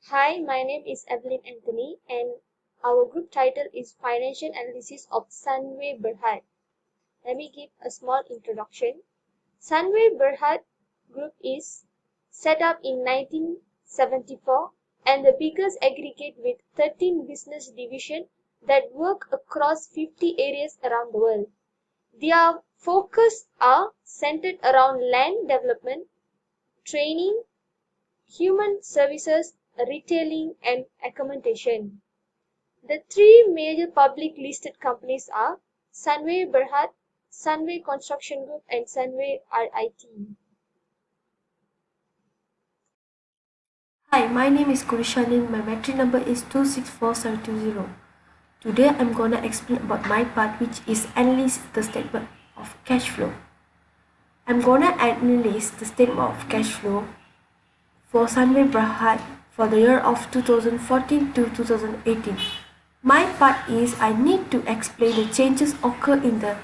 Hi, my name is Evelyn Anthony, and our group title is Financial Analysis of Sunway Berhad. Let me give a small introduction. Sunway Berhad Group is set up in 1974 and the biggest aggregate with 13 business divisions that work across 50 areas around the world. Their focus are centered around land development, training, human services, retailing, and accommodation. The three major public listed companies are Sunway Berhad, Sunway Construction Group, and Sunway RIT. Hi, my name is Kurishanin. My battery number is 264720. Today I'm gonna explain about my part, which is analyze the statement of cash flow. I'm gonna analyze the statement of cash flow for Sunway Berhad for the year of 2014 to 2018. My part is I need to explain the changes occur in the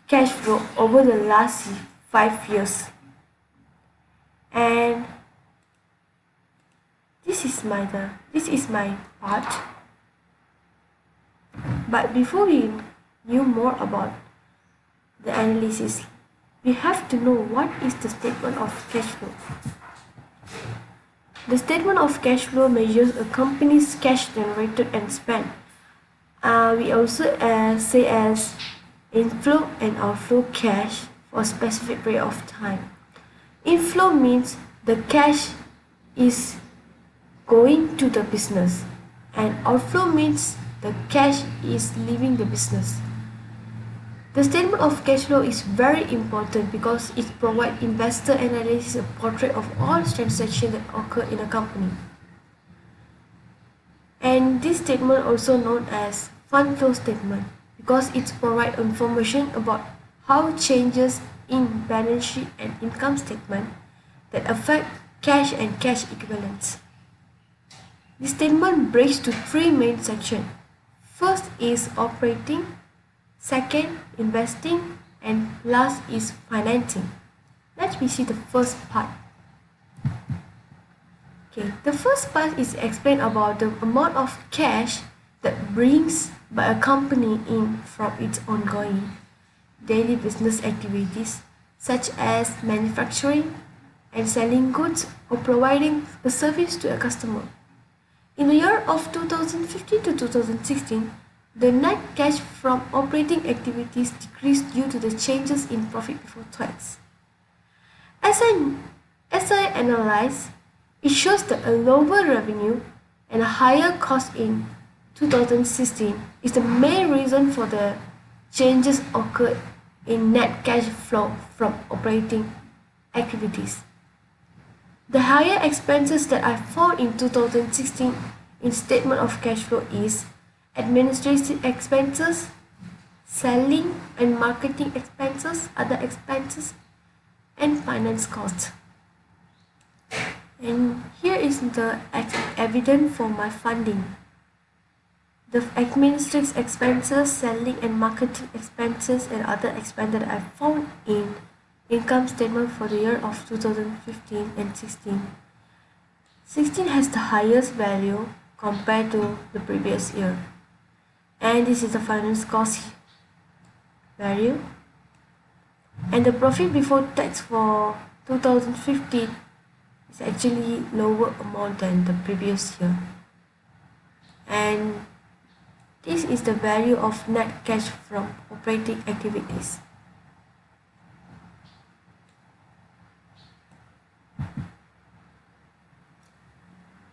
cash flow over the last 5 years. And this is my part. But before we knew more about the analysis, we have to know what is the statement of cash flow. The statement of cash flow measures a company's cash generated and spent. We also say as inflow and outflow cash for a specific period of time. Inflow means the cash is going to the business, and outflow means the cash is leaving the business. The statement of cash flow is very important because it provides investor analysis a portrait of all transactions that occur in a company. And this statement also known as fund flow statement because it provides information about how changes in balance sheet and income statement that affect cash and cash equivalents. The statement breaks to three main sections. First is operating, second investing, and last is financing. Let me see the first part. Okay, the first part is explain about the amount of cash that brings by a company in from its ongoing daily business activities such as manufacturing and selling goods or providing a service to a customer. In the year of 2015 to 2016, the net cash from operating activities decreased due to the changes in profit before tax. As I analyze, it shows that a lower revenue and a higher cost in 2016 is the main reason for the changes occurred in net cash flow from operating activities. The higher expenses that I found in 2016 in statement of cash flow is administrative expenses, selling and marketing expenses, other expenses, and finance costs. And here is the evidence for my funding. The administrative expenses, selling and marketing expenses, and other expenses that I found in income statement for the year of 2015 and 16. 16 has the highest value compared to the previous year. And this is the finance cost value. And the profit before tax for 2015 is actually lower amount than the previous year. And this is the value of net cash from operating activities.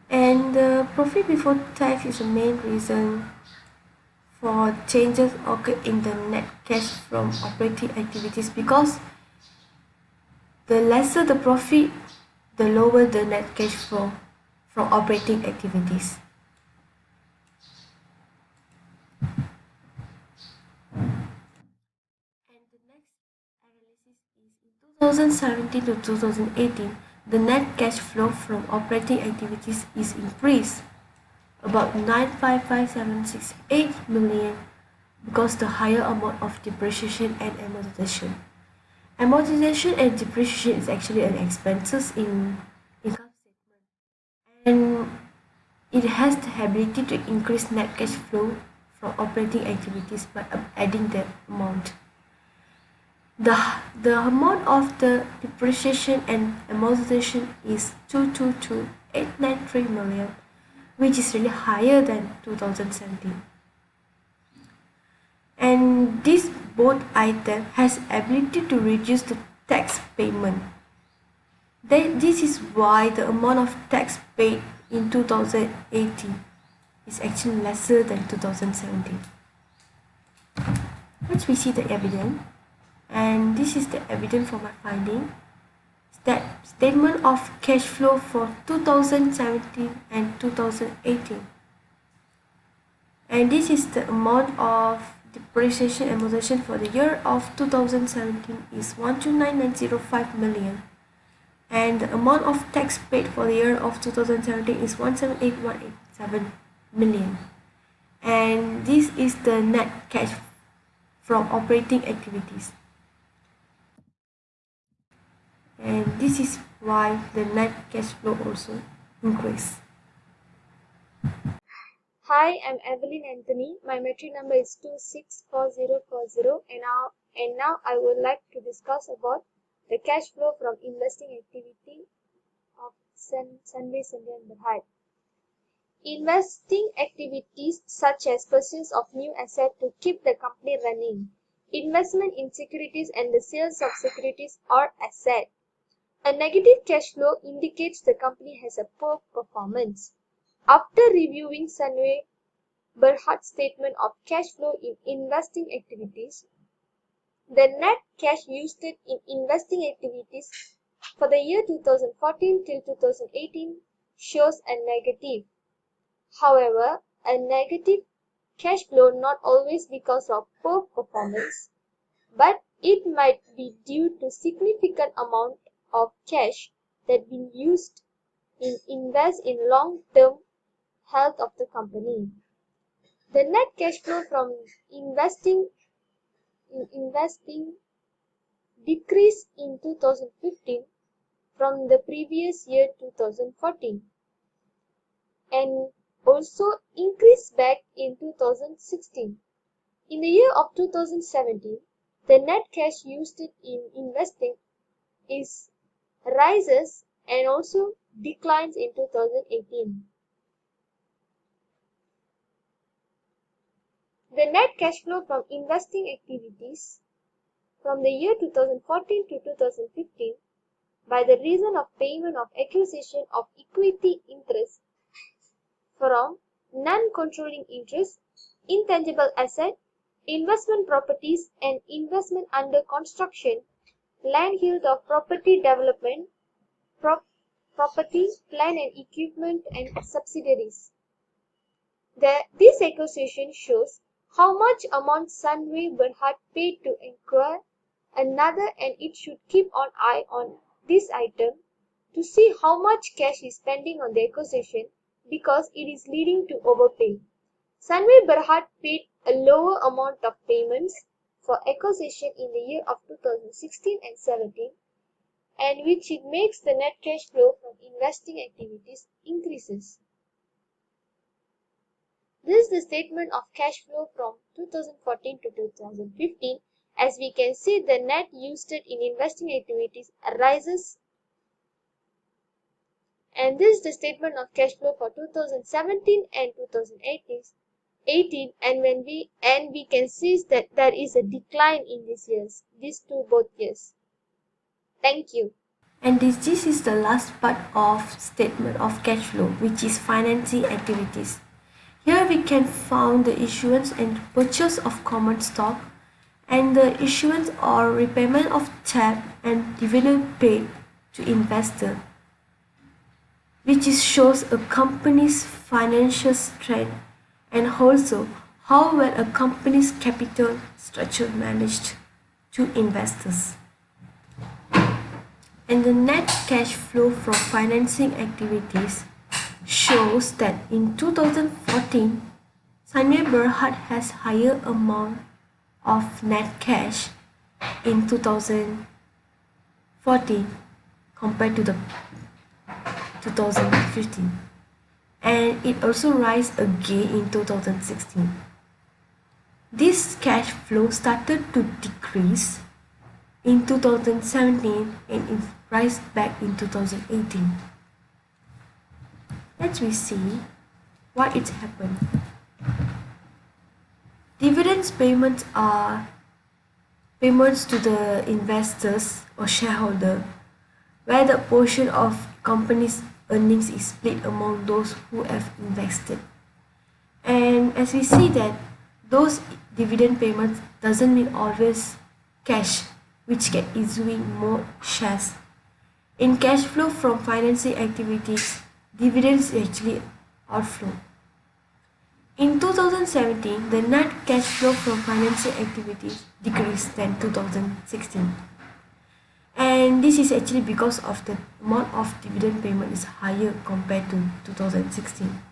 And the profit before tax is the main reason for changes occur in the net cash from operating activities because the lesser the profit, the lower the net cash flow from operating activities. And the next analysis is in 2017 to 2018, the net cash flow from operating activities is increased about 955,768 million because the higher amount of depreciation and amortization. Amortization and depreciation is actually an expenses in income statement. And it has the ability to increase net cash flow from operating activities by adding the amount. The amount of the depreciation and amortization is 222,893 million, which is really higher than 2017. And this both item has ability to reduce the tax payment. This is why the amount of tax paid in 2018 is actually lesser than 2017. Let's we see the evidence, and this is the evidence for my finding. That statement of cash flow for 2017 and 2018, and this is the amount of depreciation and amortization for the year of 2017 is 129,905 million, and the amount of tax paid for the year of 2017 is 178,187 million, and this is the net cash from operating activities. And this is why the net cash flow also increased. Hi, I'm Evelyn Anthony. My metric number is 264040, and now I would like to discuss about the cash flow from investing activity of Sunway and Berhad. Investing activities such as purchase of new assets to keep the company running, investment in securities and the sales of securities or assets. A negative cash flow indicates the company has a poor performance. After reviewing Sunway Berhad's statement of cash flow in investing activities, the net cash used in investing activities for the year 2014 till 2018 shows a negative. However, a negative cash flow not always because of poor performance, but it might be due to significant amount of cash that been used in invest in long-term health of the company. The net cash flow from investing decreased in 2015 from the previous year 2014 and also increased back in 2016. In the year of 2017, the net cash used in investing is rises and also declines in 2018. The net cash flow from investing activities from the year 2014 to 2015 by the reason of payment of acquisition of equity interest from non-controlling interest, intangible asset, investment properties and investment under construction, land held of property development, property, plant and equipment and subsidiaries. This acquisition shows how much amount Sunway Berhad paid to acquire another, and it should keep an eye on this item to see how much cash is spending on the acquisition because it is leading to overpay. Sunway Berhad paid a lower amount of payments for acquisition in the year of 2016 and 17, and which it makes the net cash flow from investing activities increases. This is the statement of cash flow from 2014 to 2015. As we can see, the net used in investing activities rises, and this is the statement of cash flow for 2017 and 2018, and we can see that there is a decline in these both years. Thank you. And this is the last part of statement of cash flow, which is financing activities. Here we can find the issuance and purchase of common stock and the issuance or repayment of debt and dividend paid to investor, which shows a company's financial strength and also how well a company's capital structure managed to investors. And the net cash flow from financing activities shows that in 2014, Sunway Berhad has higher amount of net cash in 2014 compared to the 2015. and it also rise again in 2016. This cash flow started to decrease in 2017 and it rise back in 2018. Let's see why it's happened. Dividends payments are payments to the investors or shareholder, where the portion of company's earnings is split among those who have invested. And as we see that those dividend payments doesn't mean always cash, which can easily more shares. In cash flow from financing activities, dividends actually outflow. In 2017, the net cash flow from financing activities decreased than 2016. And this is actually because of the amount of dividend payment is higher compared to 2016,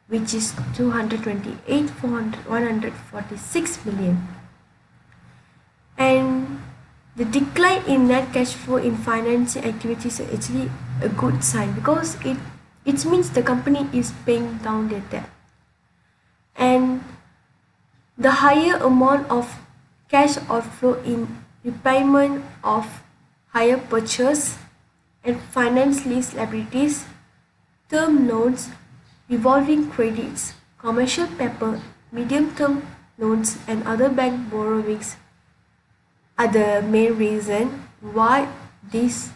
which is 146 million. And the decline in net cash flow in financing activities is actually a good sign because it means the company is paying down their debt. And the higher amount of cash outflow in repayment of hire purchase and finance lease liabilities, term loans, revolving credits, commercial paper, medium-term loans and other bank borrowings are the main reason why this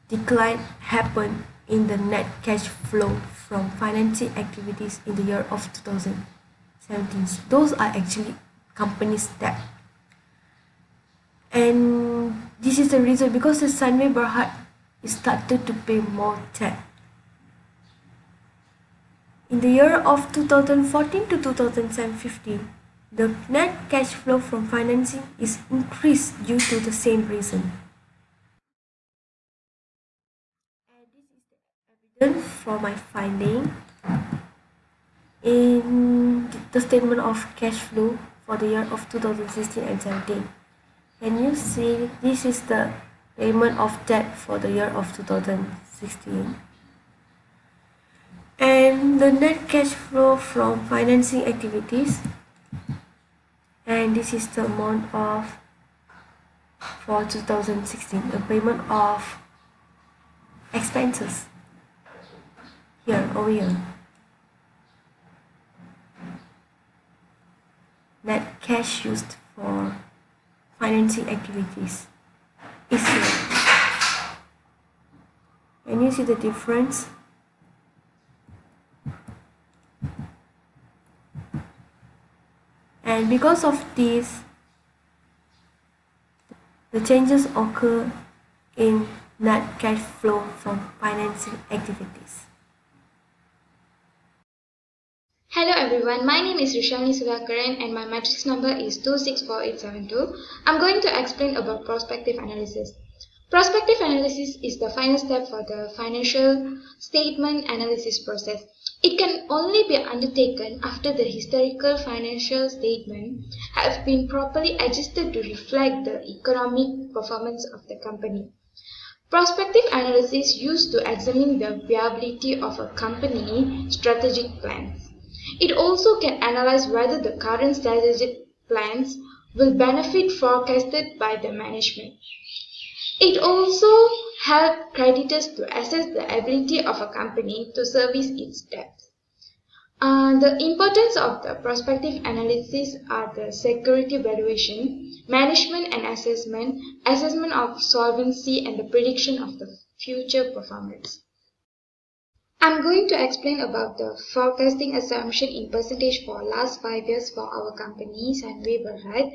decline happened in the net cash flow from financing activities in the year of 2017. Those are actually companies' debt. And this is the reason because the Sunway Berhad started to pay more debt. In the year of 2014 to 2015, the net cash flow from financing is increased due to the same reason. And this is the evidence for my finding in the statement of cash flow for the year of 2016 and 17. Can you see this is the payment of debt for the year of 2016? And the net cash flow from financing activities, and this is the amount of for 2016, the payment of expenses here over here. Net cash used for financing activities is here. Can you see the difference? And because of this, the changes occur in net cash flow from financing activities. Hello everyone, my name is Rishalini Sudhakaran and my matrix number is 264872. I'm going to explain about prospective analysis. Prospective analysis is the final step for the financial statement analysis process. It can only be undertaken after the historical financial statement have been properly adjusted to reflect the economic performance of the company. Prospective analysis used to examine the viability of a company's strategic plans. It also can analyze whether the current strategic plans will benefit forecasted by the management. It also helps creditors to assess the ability of a company to service its debt. The importance of the prospective analysis are the security valuation, management and assessment of solvency and the prediction of the future performance. I'm going to explain about the forecasting assumption in percentage for last 5 years for our company, Sunway Berhad.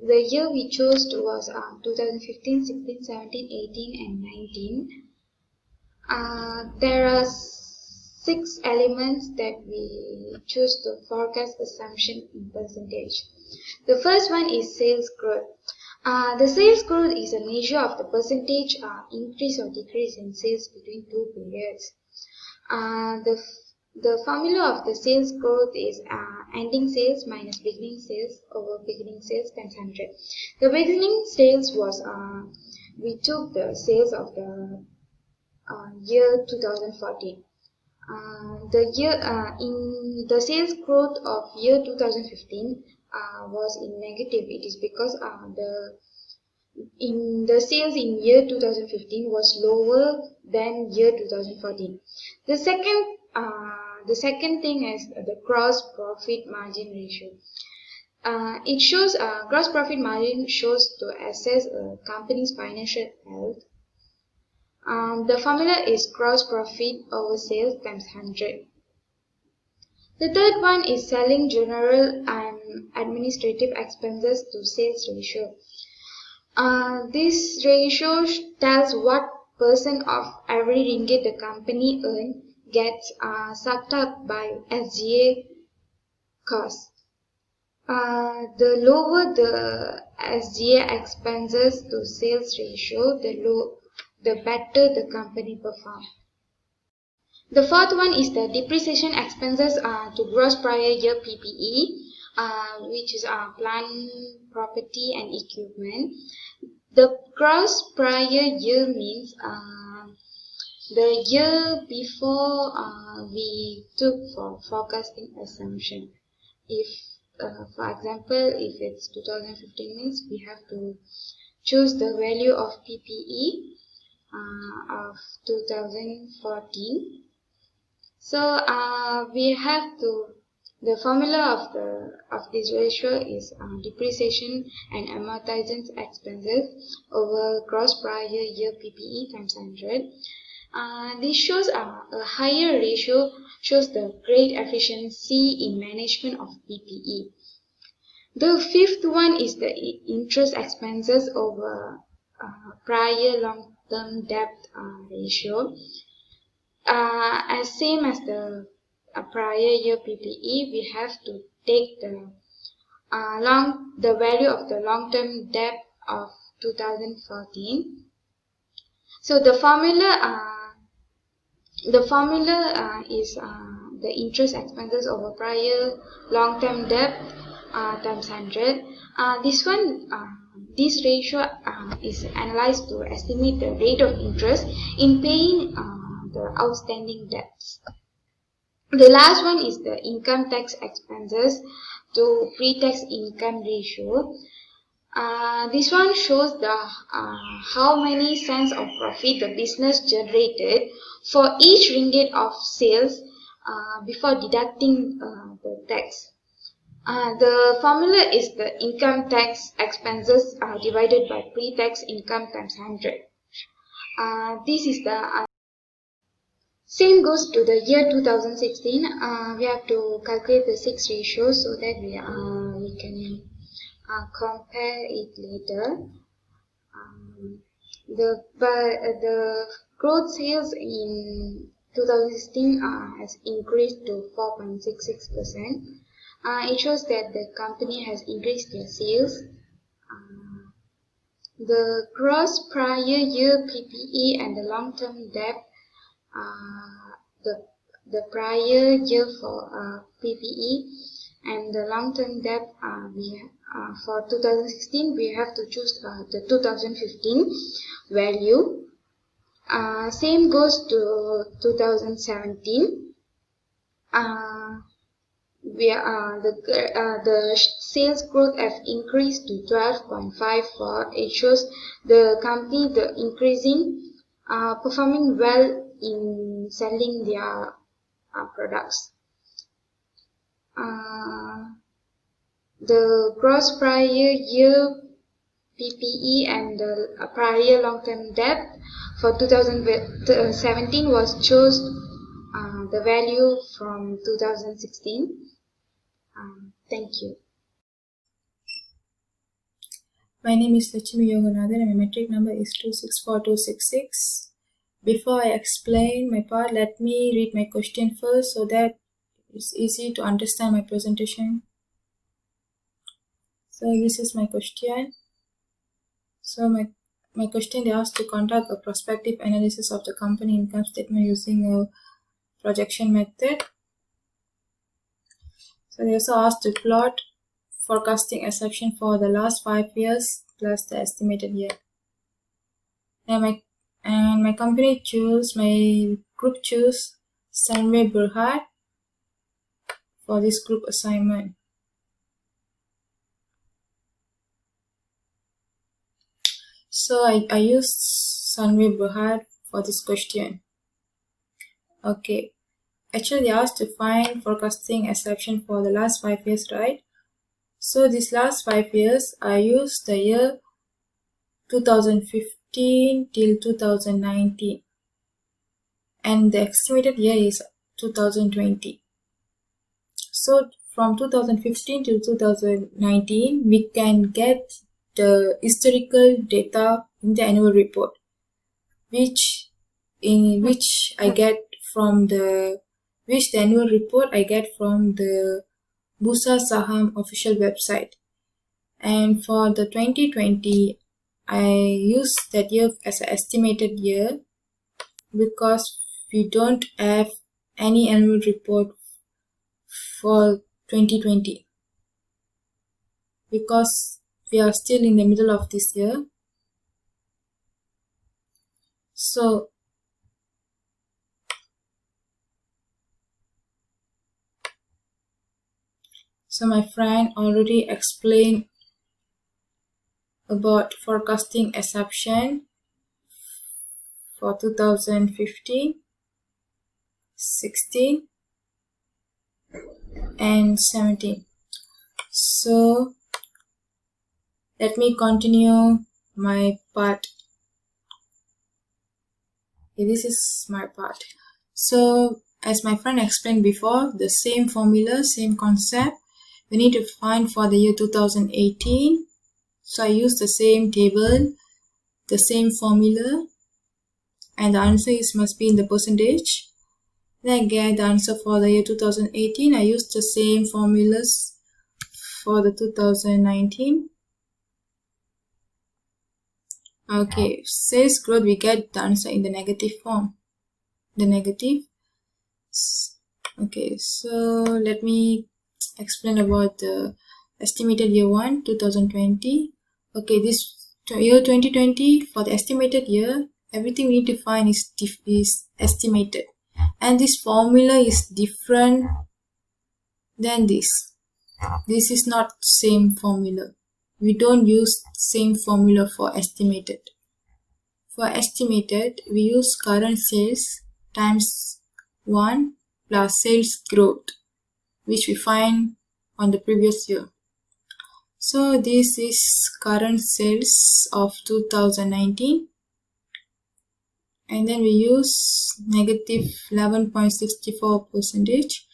The year we chose was 2015, 16, 17, 18 and 19. There are 6 elements that we choose to forecast assumption in percentage. The first one is sales growth. The sales growth is a measure of the percentage increase or decrease in sales between 2 periods. The formula of the sales growth is ending sales minus beginning sales over beginning sales times 100. The beginning sales was, we took the sales of the year 2014. In the sales growth of year 2015 was in negative. It is because the sales in year 2015 was lower than year 2014. The second thing is the gross profit margin ratio. It shows gross profit margin shows to assess a company's financial health. The formula is gross profit over sales times 100. The third one is selling general and administrative expenses to sales ratio. This ratio tells what percent of every ringgit the company earns gets sucked up by SGA costs. The lower the SGA expenses to sales ratio, the better the company performs. The fourth one is the depreciation expenses to gross prior year PPE, which is plant, property, and equipment. The gross prior year means the year before we took for forecasting assumption. If, for example, if it's 2015 means we have to choose the value of PPE of 2014. So we have to, the formula of this ratio is depreciation and amortization expenses over gross prior year PPE times 100. This shows a higher ratio shows the great efficiency in management of PPE. The fifth one is the interest expenses over prior long-term debt ratio. As same as the prior year PPE, we have to take the value of the long-term debt of 2014. So the formula is the interest expenses over prior long-term debt times 100. This ratio is analyzed to estimate the rate of interest in paying the outstanding debts. The last one is the income tax expenses to pre-tax income ratio. This one shows the how many cents of profit the business generated for each ringgit of sales before deducting the tax. The formula is the income tax expenses divided by pre-tax income times 100. This is the same goes to the year 2016. We have to calculate the 6 ratios so that we can compare it later. The growth sales in 2016 has increased to 4.66%. It shows that the company has increased their sales. The gross prior year PPE and the long-term debt, the prior year for PPE and the long-term debt for 2016 we have to choose the 2015 value. Same goes to 2017. The sales growth have increased to 12.54. It shows the company increasing performing well in selling their products. The gross prior year PPE and the prior long-term debt for 2017 was chose the value from 2016. Thank you. My name is Lachimi Yoganathan and my metric number is 264266. Before I explain my part, let me read my question first so that it's easy to understand my presentation. So this is my question. So my question, they asked to conduct a prospective analysis of the company income statement using a projection method. So they also asked to plot forecasting assumption for the last 5 years plus the estimated year. And my company choose, my group choose Sunway Berhad for this group assignment. So I used Sunway Berhad for this question. Okay, actually they asked to find forecasting assumption for the last 5 years, right? So this last 5 years, I used the year 2015 till 2019, and the estimated year is 2020. So from 2015 to 2019, we can get the historical data in the annual report, which I get from the annual report I get from the Bursa Saham official website. And for the 2020, I use that year as an estimated year because we don't have any annual report for 2020 because we are still in the middle of this year. So my friend already explained about forecasting assumption for 2015, 16 and 17. So let me continue my part. Okay, this is my part. So as my friend explained before, the same formula, same concept, we need to find for the year 2018. So I use the same table, the same formula, and the answer must be in the percentage. Then I get the answer for the year 2018. I used the same formulas for the 2019. Okay, sales growth, we get the answer in the negative form. The negative. Okay, so let me explain about the estimated year 1, 2020. Okay, this year 2020, for the estimated year, everything we need to find is estimated. And this formula is different than this. This is not same formula. We don't use same formula for estimated. For estimated, we use current sales times 1 plus sales growth, which we find on the previous year. So this is current sales of 2019, and then we use negative 11.64%.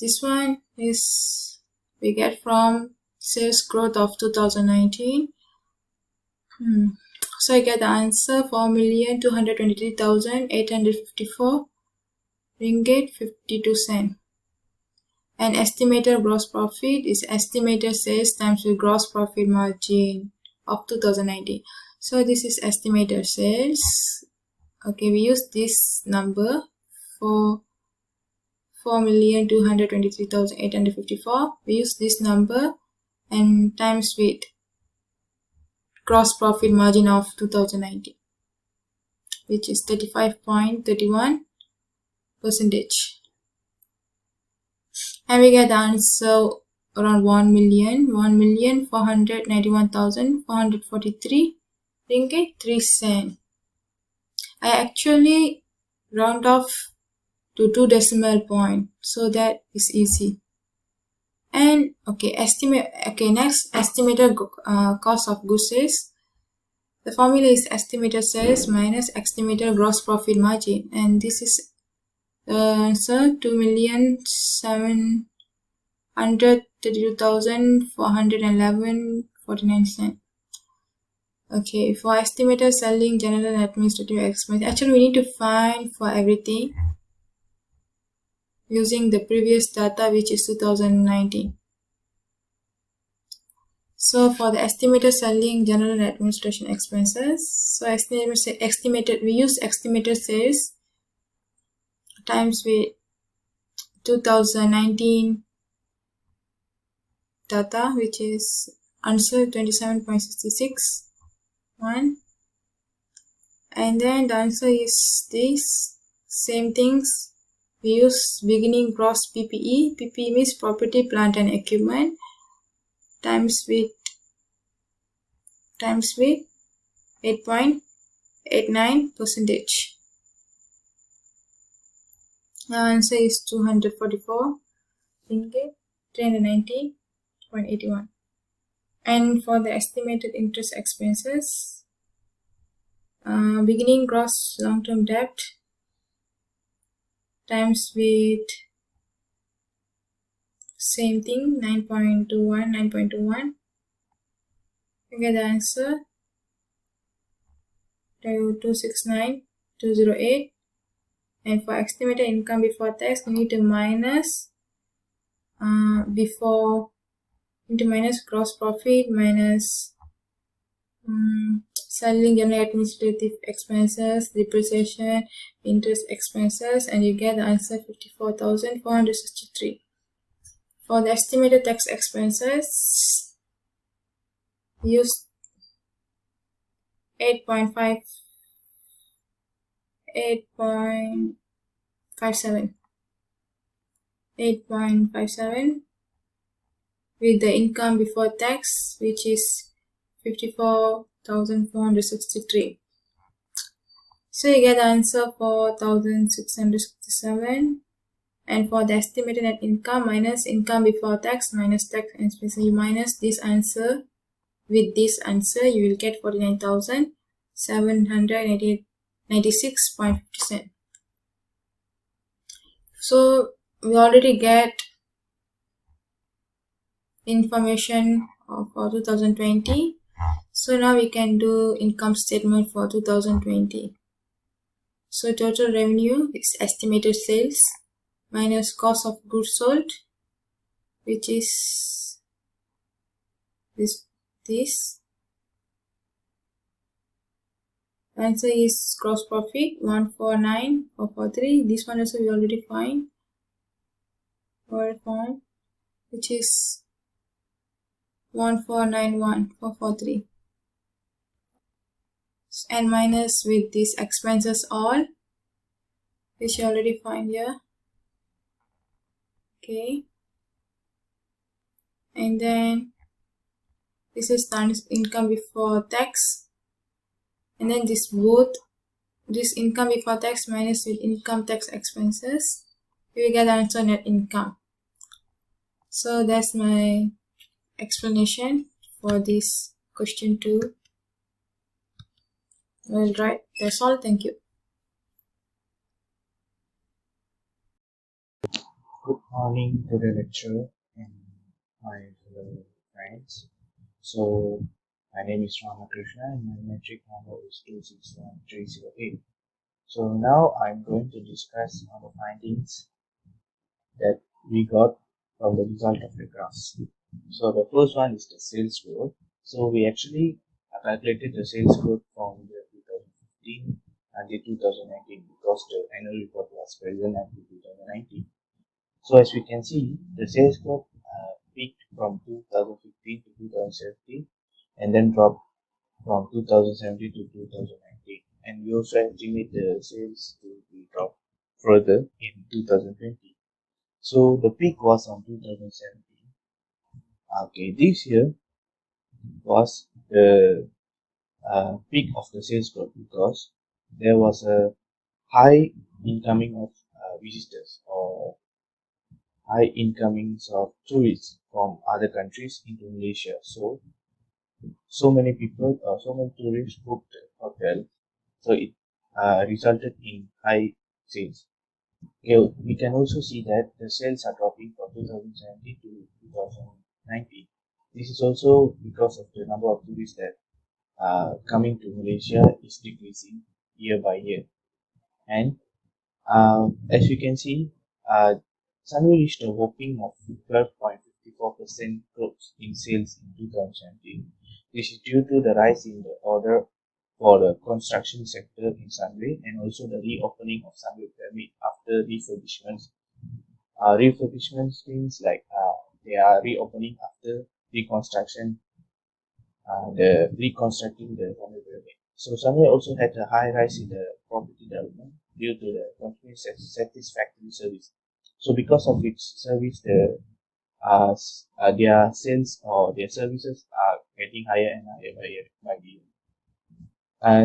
This one is we get from sales growth of 2019. So I get the answer 4,223,854 ringgit 52 cents. And estimated gross profit is estimated sales times the gross profit margin of 2019. So this is estimated sales. Okay, we use this number for 4,223,854. We use this number and times with gross profit margin of 2019, which is 35.31%. And we get the answer around 1,491,443 ringgit 3 cents. I actually round off to 2 decimal point, so that is easy. And next, estimated cost of goods sales. The formula is estimated sales minus estimated gross profit margin, and this is the answer 2,732,411.49 cents. Okay, for estimated selling, general and administrative expense, actually we need to find for everything using the previous data, which is 2019. So for the estimated selling, general and administration expenses, so we use estimated sales times with 2019 data, which is answer 27.66 and then the answer is this, same things we use beginning gross PPE. PPE means property, plant and equipment, times with 8.89%. Our answer is 244 ringgit, 390.81. And for the estimated interest expenses, beginning gross long-term debt times with same thing, 9.21. You get the answer 269,208. And for estimated income before tax, we need to minus gross profit minus selling general administrative expenses, depreciation, interest expenses, and you get the answer 54,463. For the estimated tax expenses, use 8.57 with the income before tax, which is 54,463. So you get the answer 4,667. And for the estimated net income minus income before tax minus tax and expenses, you minus this answer with this answer, you will get 49,796.50. So we already get information for 2020. So now we can do income statement for 2020. So total revenue is estimated sales minus cost of goods sold, which is this. Answer is gross profit 149,443. This one also we already found, which is 149,143. And minus with these expenses all, which you already find here. Okay. And then this is income before tax. And then this income before tax minus with income tax expenses, we will get the answer net income. So that's my explanation for this question 2. Well, right, that's all. Thank you. Good morning to the lecturer and my fellow friends. So, my name is Ramakrishna and my metric number is 261308. So, now I'm going to discuss on the findings that we got from the result of the graphs. So, the first one is the sales growth. So, we actually calculated the sales growth from the 2015 until 2019 because the annual report was present until 2019. So as we can see, the sales growth peaked from 2015 to 2017 and then dropped from 2017 to 2019. And we also estimate the sales to be dropped further in 2020. So the peak was on 2017. Okay, this year was the peak of the sales growth because there was a high incoming of visitors or high incomings of tourists from other countries into Malaysia. So many people, so many tourists booked hotel. So it resulted in high sales. Okay, we can also see that the sales are dropping from 2017 to 2019. This is also because of the number of tourists that coming to Malaysia is decreasing year by year. And as you can see, Sunway reached a whopping of 12.54% growth in sales in 2017. This is due to the rise in the order for the construction sector in Sunway and also the reopening of Sunway Pyramid after refurbishments. Refurbishments means like they are reopening after reconstruction, reconstructing the Sunway Pyramid. So Sunway also had a high rise in the property development due to the company's satisfactory service. So because of its service, their sales or their services are getting higher and higher by the year.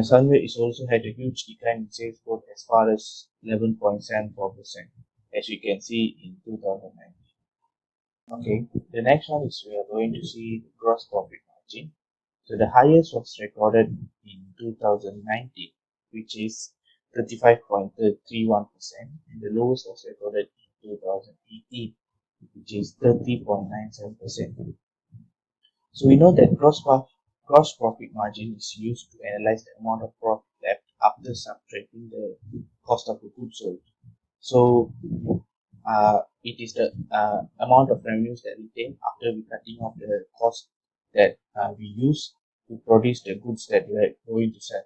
Sunway is also had a huge decline in sales growth as far as 11.74%, as we can see in 2019. Okay, the next one is we are going to see the gross profit margin. So the highest was recorded in 2019, which is 35.31%, and the lowest was recorded in 2018, which is 30.97%. So we know that gross profit margin is used to analyze the amount of profit left after subtracting the cost of the goods sold. So it is the amount of revenues that we take after we cutting off the cost that we use to produce the goods that we are going to sell.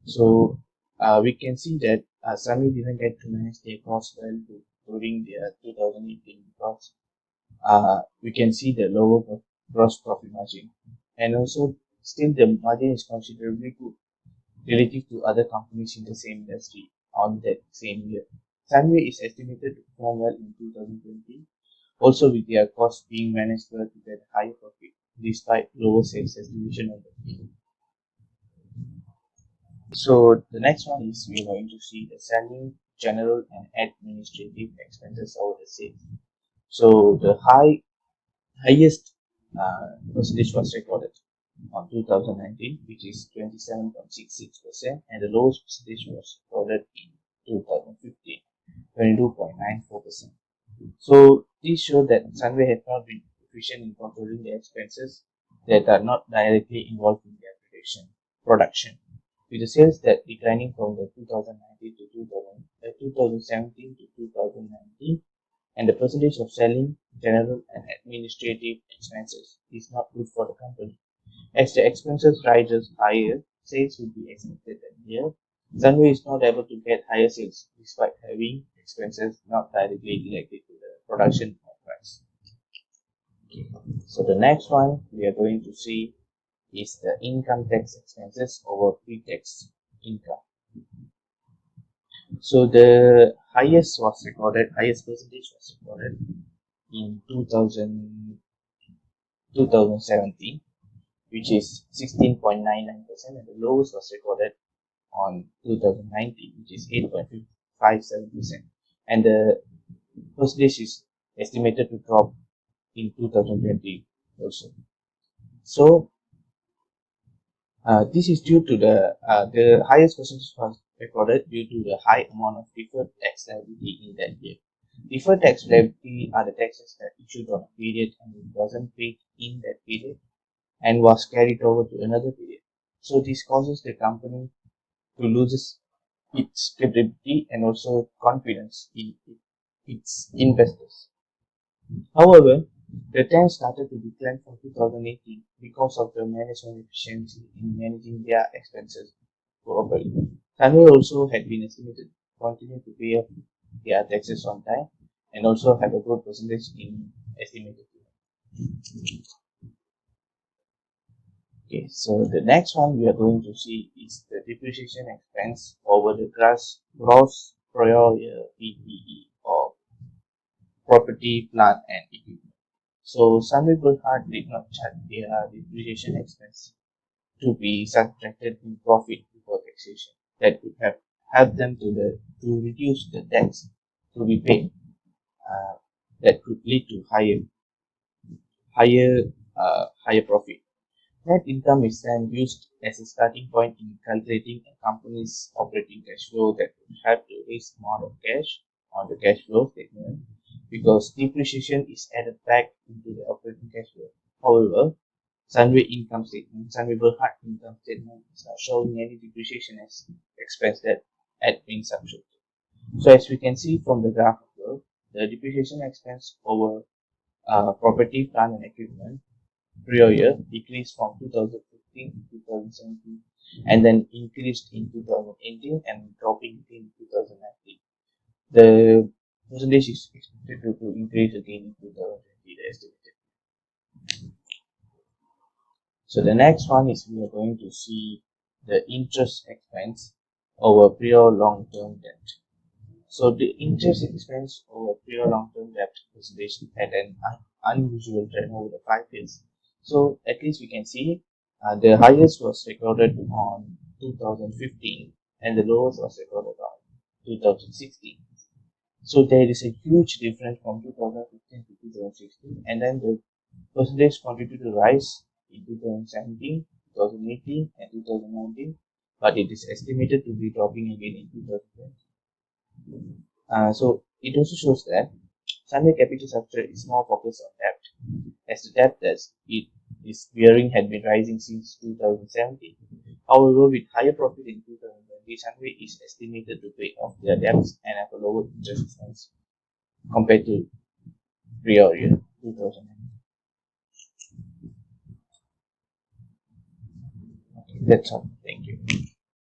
So we can see that Sunway didn't get to manage their cost well during the 2018 because we can see the lower gross profit margin, and also still the margin is considerably good relative to other companies in the same industry on that same year. Sunway is estimated to perform well in 2020, also with their costs being managed well to get higher profit despite lower sales estimation on the year. So the next one is we are going to see the selling, general and administrative expenses over the sales. So the highest percentage was recorded on 2019, which is 27.66%, and the lowest percentage was recorded in 2015, 22.94%. So these show that Sunway has not been efficient in controlling the expenses that are not directly involved in their production. With the sales that declining from the 2019 to 2017 to 2019, and the percentage of selling, general and administrative expenses is not good for the company. As the expenses rises higher, sales will be expected that year. Sunway is not able to get higher sales despite having expenses not directly related to the production or price. Okay. So the next one we are going to see is the income tax expenses over pre-tax income. So the highest percentage was recorded in 2017, which is 16.99%, and the lowest was recorded on 2019, which is 8.57%, and the percentage is estimated to drop in 2020 also. So this is due to the highest percentage was recorded due to the high amount of deferred tax liability in that year. Deferred tax liability are the taxes that issued on a period and it wasn't paid in that period and was carried over to another period. So this causes the company to lose its credibility and also confidence in its investors. However, the trend started to decline from 2018 because of the management efficiency in managing their expenses properly. Sunway also had been estimated to continue to pay off their taxes on time and also have a good percentage in estimated. Okay, so the next one we are going to see is the depreciation expense over the gross prior year PPE or property, plant and equipment. So Sunway Berhad did not charge their depreciation expense to be subtracted in profit before taxation. That would have helped them to reduce the tax to be paid. That could lead to higher profit. Net income is then used as a starting point in calculating a company's operating cash flow that would have to raise amount of cash on the cash flow statement because depreciation is added back into the operating cash flow. However, Sunway Berhad income statement is not showing any depreciation as expense that had been subtracted. So as we can see from the graph above, the depreciation expense over property, plant and equipment prior year decreased from 2015 to 2017 and then increased in 2018 and dropping in 2019. The percentage is expected to increase again in 2020, the estimated. So the next one is we are going to see the interest expense over prior long-term debt. So the interest expense over pure long-term debt percentage had an unusual trend over the 5 years. So at least we can see the highest was recorded on 2015 and the lowest was recorded on 2016. So there is a huge difference from 2015 to 2016, and then the percentage continued to rise in 2017, 2018, and 2019, but it is estimated to be dropping again in 2020. So it also shows that Sunway capital structure is more focused on debt, as the debt that it is bearing had been rising since 2017. However, with higher profit in 2020, Sunway is estimated to pay off their debts and have a lower interest expense compared to prior year 2019. Okay, that's all. Thank you.